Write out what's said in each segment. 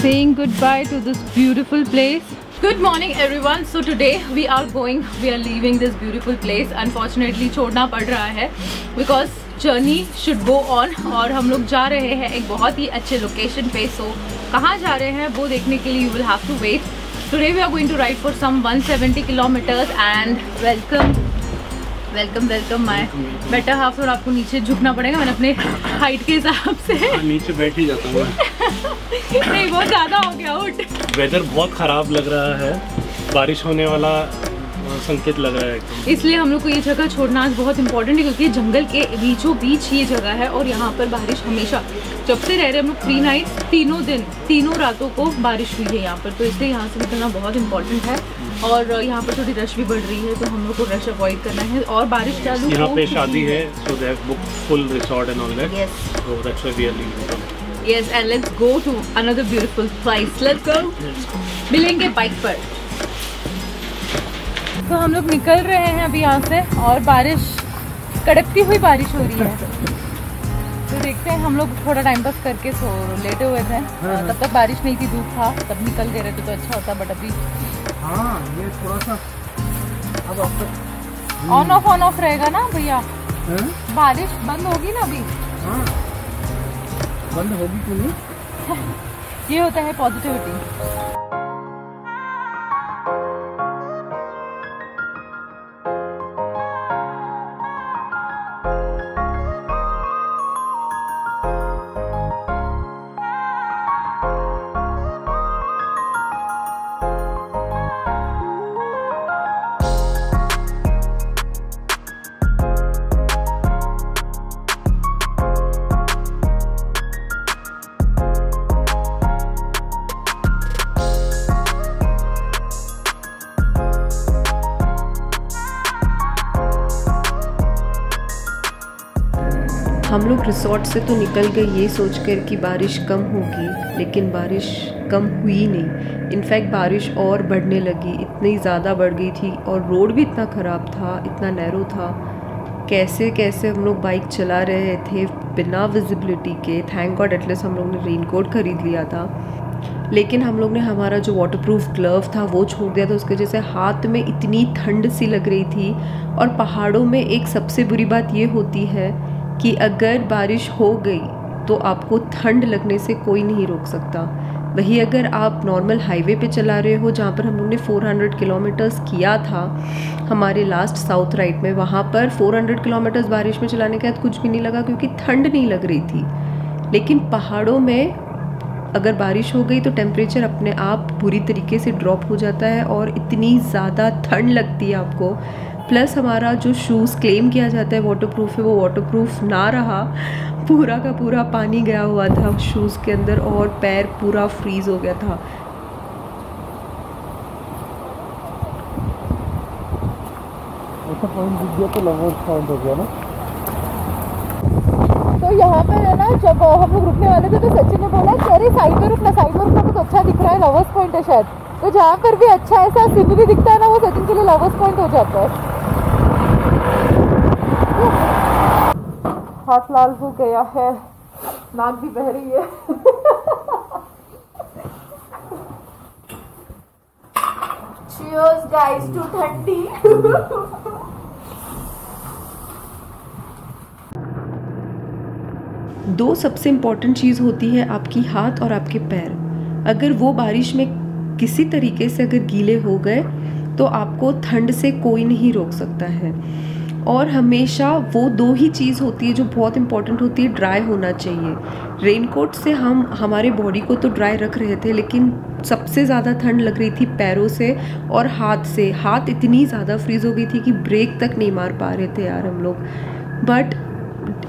saying goodbye to this beautiful place. Good morning everyone. So today we are leaving this beautiful place. Unfortunately छोड़ना पड़ रहा है because journey should go on और हम लोग जा रहे हैं एक बहुत ही अच्छे लोकेशन पे. So कहाँ जा रहे हैं वो देखने के लिए you will have to wait. Today we are going to ride for some 170 kilometers and welcome my better half. और आपको नीचे झुकना पड़ेगा, मैंने अपने हाइट के हिसाब से नीचे बैठ ही जाता हूँ. नहीं बहुत ज़्यादा हो गया. उठ वेदर बहुत ख़राब लग रहा है, बारिश होने वाला संकेत लग रहा है, इसलिए हम लोग को ये जगह छोड़ना आज बहुत इंपॉर्टेंट है क्योंकि जंगल के बीचों बीच ये जगह है और यहाँ पर बारिश हमेशा जब से रह रहे हम लोग 3 नाइट्स तीनों रातों को बारिश हुई है यहाँ पर. तो इसलिए यहाँ से निकलना बहुत इंपॉर्टेंट है और यहाँ पर थोड़ी रश भी बढ़ रही है तो हम लोग को रश अवॉइड करना है. और बारिश चालू यहाँ पे शादी है so they have booked full resort and all that. So that's why we are leaving. Yes and let's go to another beautiful place. Let's go. मिलेंगे बाइक पर. तो हम लोग निकल रहे हैं अभी यहाँ से और बारिश कड़कती हुई बारिश हो रही है. तो देखते हैं, हम लोग थोड़ा टाइम पास करके लेटे हुए थे. तब तक बारिश नहीं थी, धूप था, तब निकल गए रहते तो अच्छा होता. बट अभी ये थोड़ा सा अब ऑन ऑफ रहेगा ना भैया. बारिश बंद होगी ना अभी. बंद होगी क्यों नहीं? ये होता है पॉजिटिविटी. हम लोग रिसोर्ट से तो निकल गए ये सोचकर कि बारिश कम होगी, लेकिन बारिश कम हुई नहीं. इनफैक्ट बारिश और बढ़ने लगी, इतनी ज़्यादा बढ़ गई थी और रोड भी इतना ख़राब था, इतना नैरो था. कैसे कैसे हम लोग बाइक चला रहे थे बिना विजिबिलिटी के. थैंक गॉड एटलीस्ट हम लोग ने रेनकोट ख़रीद लिया था, लेकिन हम लोग ने हमारा जो वाटरप्रूफ ग्लव था वो छोड़ दिया था. उसके जैसे हाथ में इतनी ठंड सी लग रही थी. और पहाड़ों में एक सबसे बुरी बात ये होती है कि अगर बारिश हो गई तो आपको ठंड लगने से कोई नहीं रोक सकता. वही अगर आप नॉर्मल हाईवे पे चला रहे हो, जहाँ पर हम लोग ने 400 किलोमीटर्स किया था हमारे लास्ट साउथ राइड में, वहाँ पर 400 किलोमीटर्स बारिश में चलाने के बाद कुछ भी नहीं लगा क्योंकि ठंड नहीं लग रही थी. लेकिन पहाड़ों में अगर बारिश हो गई तो टेम्परेचर अपने आप पूरी तरीके से ड्रॉप हो जाता है और इतनी ज़्यादा ठंड लगती है आपको. प्लस हमारा जो शूज़ क्लेम किया जाता है वाटरप्रूफ है, वो वाटरप्रूफ ना रहा. पूरा का पूरा पानी गया हुआ था शूज़ के अंदर और पैर पूरा फ्रीज़ हो गया था. तो यहाँ पर है ना, जब हम लोग रुकने वाले थे तो सचिन ने बोला अरे साइड में रुकना कुछ अच्छा दिख रहा है, लवर्स पॉइंट है शायद. तो जहाँ पर भी अच्छा ऐसा सीनरी दिखता है ना, वो सचिन के लिए लवर्स पॉइंट हो जाता है. हाथ लाल हो गया है, नाक भी बह रही है. Cheers guys to 30. दो सबसे इम्पॉर्टेंट चीज़ होती है आपकी हाथ और आपके पैर. अगर वो बारिश में किसी तरीके से अगर गीले हो गए तो आपको ठंड से कोई नहीं रोक सकता है. और हमेशा वो दो ही चीज़ होती है जो बहुत इंपॉर्टेंट होती है, ड्राई होना चाहिए. रेनकोट से हम हमारे बॉडी को तो ड्राई रख रहे थे, लेकिन सबसे ज़्यादा ठंड लग रही थी पैरों से और हाथ से. हाथ इतनी ज़्यादा फ्रीज़ हो गई थी कि ब्रेक तक नहीं मार पा रहे थे यार हम लोग. बट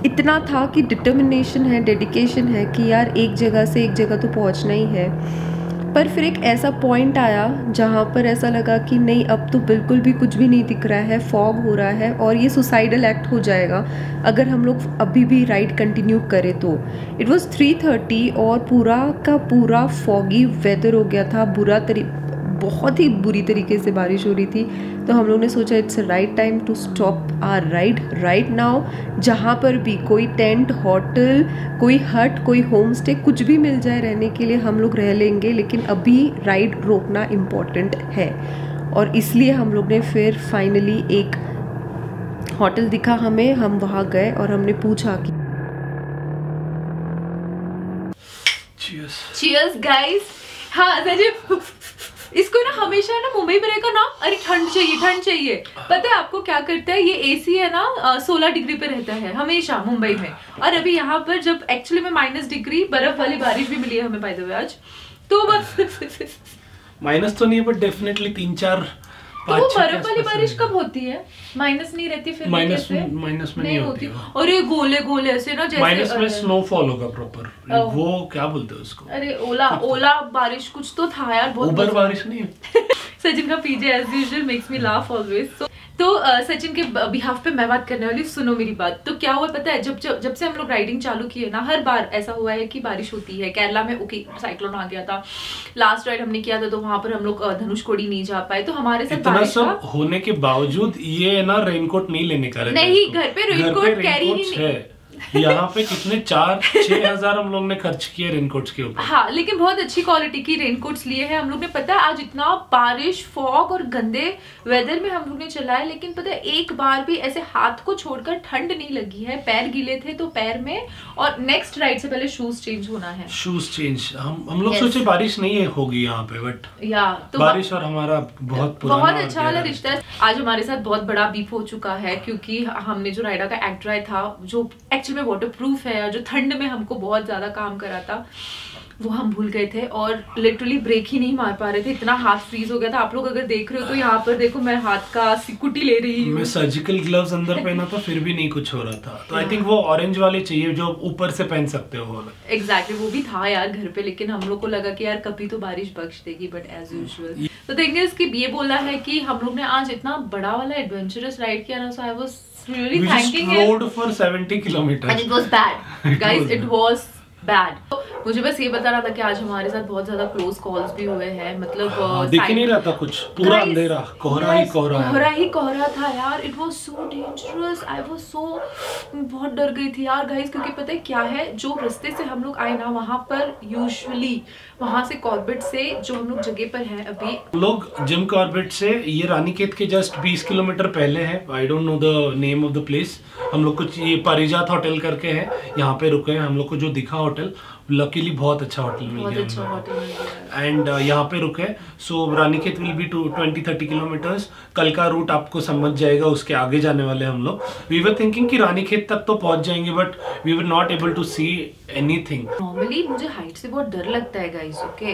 इतना था कि डिटर्मिनेशन है, डेडिकेशन है कि यार एक जगह से एक जगह तो पहुंचना ही है. पर फिर एक ऐसा पॉइंट आया जहाँ पर ऐसा लगा कि नहीं, अब तो बिल्कुल भी कुछ भी नहीं दिख रहा है, फॉग हो रहा है और ये सुसाइडल एक्ट हो जाएगा अगर हम लोग अभी भी राइड कंटिन्यू करें तो. इट वाज 3:30 और पूरा का पूरा फॉगी वेदर हो गया था. बहुत ही बुरी तरीके से बारिश हो रही थी। तो हम लोग ने सोचा it's right time to stop our ride right now. जहाँ पर भी कोई टेंट, होटल, कोई हट, कोई होम स्टे, कुछ भी मिल जाए रहने के लिए हम लोग रह लेंगे, लेकिन अभी राइड रोकना इम्पॉर्टेंट है। और इसलिए हम लोग ने फिर फाइनली एक होटल दिखा हमें, हम वहाँ गए और हमने पूछा कि Cheers guys। हाँ सचिन, इसको ना हमेशा ना मुंबई में रहेगा ना, अरे ठंड चाहिए ठंड चाहिए। पता है आपको क्या करता है, ये एसी है ना 16 डिग्री पे रहता है हमेशा मुंबई में। और अभी यहाँ पर जब एक्चुअली में -डिग्री बर्फ वाली बारिश भी मिली है हमें बाय द वे आज, तो बस माइनस तो नहीं है बट डेफिनेटली 3-4 तो वो बर्फ वाली बारिश कब होती है? माइनस नहीं रहती फिर? माइनस में नहीं होती। और ये गोले गोले ऐसे ना, जैसे माइनस में स्नोफॉल होगा प्रॉपर, वो क्या बोलते हैं उसको, अरे ओला बारिश कुछ तो था यार, बहुत ऊबर बारिश नहीं है। सचिन का PJ as usual makes me laugh always. तो सचिन के बिहाफ पे मैं बात करने वाली, सुनो मेरी बात। तो क्या हुआ पता है, जब से हम लोग राइडिंग चालू किए ना, हर बार ऐसा हुआ है कि बारिश होती है। केरला में ओके साइक्लोन आ गया था, लास्ट राइड हमने किया था तो वहां पर हम लोग धनुषकोडी नहीं जा पाए। तो हमारे साथ इतना सब होने के बावजूद ये ना रेनकोट नहीं लेने का रहता, नहीं घर पे रेनकोट कैरी ही नहीं है। यहाँ पे कितने 4-6 हजार हम लोग ने खर्च किए रेनकोट्स के ऊपर। हाँ, लेकिन बहुत अच्छी क्वालिटी की रेनकोट्स लिए हैं हम लोग ने। पता है आज इतना बारिश, फॉग और गंदे वेदर में हम लोग ने चला है, लेकिन पता है एक बार भी ऐसे हाथ को छोड़कर ठंड नहीं लगी है। पैर गीले थे तो पैर में, और नेक्स्ट राइड से पहले शूज चेंज होना है। शूज चेंज हम लोग सोचे बारिश नहीं होगी यहाँ पे, बट तो बारिश और हमारा बहुत अच्छा वाला रिश्ता है। आज हमारे साथ बहुत बड़ा बीफ हो चुका है, क्योंकि हमने जो राइडा का एक्ट्राई था, जो एक्चुअली में वाटर प्रूफ है, जो ठंड में हमको बहुत ज्यादा काम करा था, वो हम भूल गए थे और लिटरली ब्रेक ही नहीं मार पा रहे थे। इतना हाथ फ्रीज हो गया था। आप लोग अगर देख रहे हो तो यहाँ पर देखो, मैं हाथ का सिकुटी ले रही हूँ। मैं सर्जिकल ग्लव्स अंदर पहना था फिर भी नहीं कुछ हो रहा था। तो आई थिंक वो ऑरेंज वाले चाहिए जो ऊपर से पहन सकते हो। एग्जैक्टली, वो भी था यार घर पे, लेकिन हम लोग को लगा कि यार कभी तो बारिश बख्श देगी, बट एज यूजुअल। तो थिंग इज कि ये बोला है कि हम लोग ने आज इतना बड़ा वाला एडवेंचरस राइड किया ना, so I was really thanking him. Rode for 70 kilometers. And it was bad, guys. It was bad. मुझे बस ये बता रहा था कि आज हमारे साथ बहुत ज्यादा क्लोज कॉल्स भी हुए हैं। मतलब दिख ही नहीं रहा था कुछ, पूरा अंधेरा, कोहरा ही कोहरा था यार। It was so dangerous, I was so, बहुत डर गई थी यार गाइस, क्योंकि पता है क्या है, जो रास्ते से हम लोग आए ना, वहाँ पर यूजुअली वहाँ से कॉर्बेट से जो हम लोग जगह पर हैं अभी, लोग जिम कॉर्बेट से ये रानीखेत के जस्ट 20 किलोमीटर पहले है। I don't know the name of the place. हम लोग कुछ ये पारिजात होटल करके है, यहाँ पे रुके हैं हम लोग को। जो दिखा होटल, लकीली बहुत अच्छा होटल मिल गया एंड यहाँ पे रुके। सो रानीखेत विल बी 20-30 किलोमीटर्स। कल का रूट आपको समझ जाएगा, उसके आगे जाने वाले हम लोग। वी वर थिंकिंग कि रानीखेत तक तो पहुंच जाएंगे, but we were not able to see anything. Normally मुझे हाइट से बहुत डर लगता है गाइस, ओके।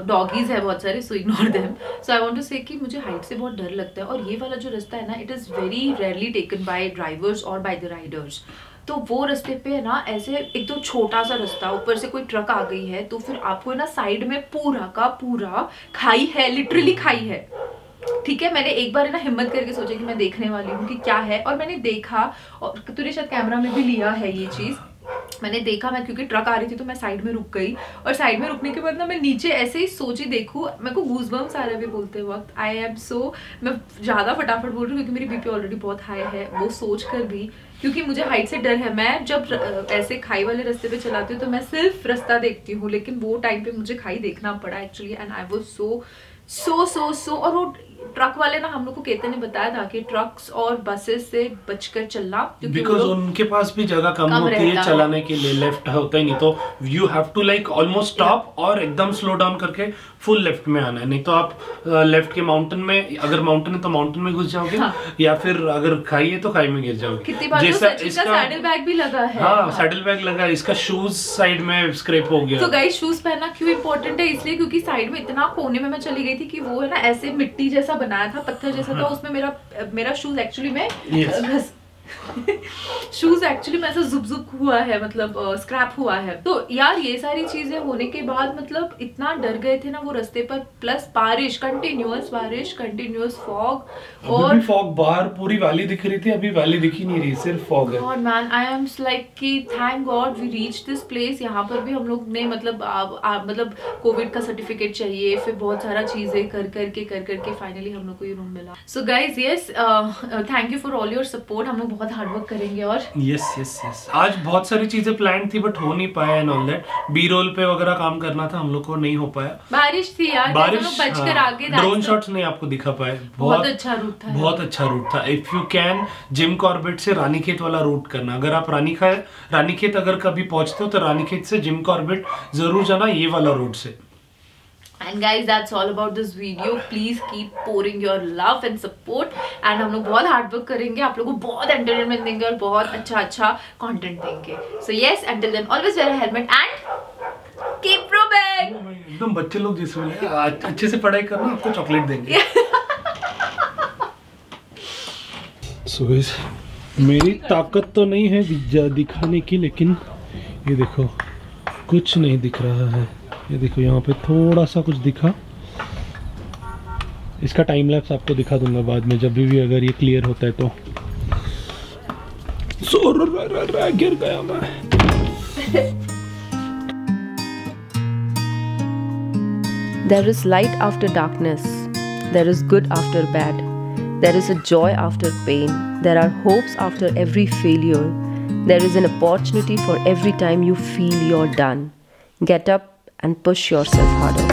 डॉगीज है बहुत सारे, so ignore them. So I want to say कि मुझे हाइट से बहुत डर लगता है, और ये वाला जो रास्ता है ना, it is very rarely taken by drivers और बाय द राइडर्स। तो वो रास्ते पे ना ऐसे एक तो छोटा सा रास्ता, ऊपर से कोई ट्रक आ गई है तो फिर आपको ना साइड में पूरा का पूरा खाई है, लिटरली खाई है। ठीक है, मैंने एक बार ना हिम्मत करके सोचा कि मैं देखने वाली हूँ कि क्या है, और मैंने देखा, और तूने शायद कैमरा में भी लिया है ये चीज़। मैंने देखा, मैं क्योंकि ट्रक आ रही थी तो मैं साइड में रुक गई, और साइड में रुकने के बाद ना मैं नीचे ऐसे ही सोची देखूँ, मेरे को गूज़बम्स आ रहे भी बोलते वक्त। आई एम सो, मैं ज़्यादा फटाफट बोल रही हूँ क्योंकि मेरी बीपी ऑलरेडी बहुत हाई है, वो सोच कर भी, क्योंकि मुझे हाइट से डर है। मैं जब ऐसे खाई वाले रास्ते पे चलाती हूँ तो मैं सिर्फ रास्ता देखती हूँ, लेकिन वो टाइम पे मुझे खाई देखना पड़ा actually, and I was so. और वो ट्रक वाले ना हम लोग को केतन ने बताया था कि ट्रक्स और बसेस से बचकर चलना, बिकॉज उनके पास भी जगह कम होती है चलाने के लिए, लेफ्ट होता ही नहीं, तो you have to like almost stop और एकदम स्लो डाउन करके फुल लेफ्ट में आना है। नहीं तो आप लेफ्ट के माउंटेन में, अगर माउंटेन है तो माउंटेन में घुस जाओगे, हाँ। या फिर अगर खाई है तो खाई में गिर जाओगे। कितनी बार तो इसका सैडल बैग भी लगा है। हाँ, सैडल बैग लगा है, इसका शूज साइड में स्क्रैप हो गया। तो गाइस, शूज पहनना क्यों इंपॉर्टेंट है? इसलिए क्योंकि साइड में इतना कोने में मैं चली गई थी कि वो है ना ऐसे मिट्टी जैसा बनाया था, पत्थर जैसा था, उसमें मेरा शूज एक्चुअली में शूज एक्चुअली में ऐसा जुब हुआ है, मतलब स्क्रैप हुआ है। तो यार ये सारी चीजें होने के बाद मतलब इतना डर गए थे ना वो रास्ते पर, प्लस बारिश, कंटिन्यूअस फॉग। और फॉग, बाहर पूरी वैली दिख रही थी, अभी वैली दिखी नहीं रही, सिर्फ फॉग है। God man, I am like कि thank god we reach this place. यहाँ पर भी हम लोग ने मतलब मतलब कोविड का सर्टिफिकेट चाहिए, फिर बहुत सारा चीजें कर करके फाइनली हम लोग को ये रूम मिला। So guys yes, thank you for all your support. हम लोग बहुत हार्ड वर्क करेंगे। और यस आज बहुत सारी चीजें प्लान थी बट हो नहीं पाया and all that. B roll पे वगैरह काम करना था हम लोग को, नहीं हो पाया, बारिश थी यार, बारिश, बच कर आगे ड्रोन शॉट्स नहीं आपको दिखा पाए। बहुत अच्छा रूट था, बहुत अच्छा रूट था। If you can Jim Corbett से रानीखेत वाला रूट करना। अगर आप रानीखेत अगर कभी पहुंचते हो तो रानीखेत से जिम कॉर्बेट जरूर जाना, ये वाला रूट से। And guys, that's all about this video. Please keep pouring your love and support. And हम लोग बहुत हार्ड वर्क करेंगे, आप लोगों को बहुत एंटरटेनमेंट देंगे और बहुत अच्छा कंटेंट देंगे। So yes, until then, always wear a helmet and keep proving. एकदम बच्चे लोग जैसे अच्छे से पढ़ाई करना, आपको चॉकलेट देंगे। So guys, मेरी ताकत तो नहीं है दिखाने की, लेकिन ये देखो कुछ नहीं दिख रहा है। ये देखो यहाँ पे थोड़ा सा कुछ दिखा, इसका टाइम लैप्स आपको दिखा दूंगा बाद में जब भी अगर ये क्लियर होता है तो। गिर गया मैं। There is light after darkness. There is good after bad. There is a joy after pain. There are hopes after every failure. There is an opportunity for every time you feel you're done. Get up and push yourself harder.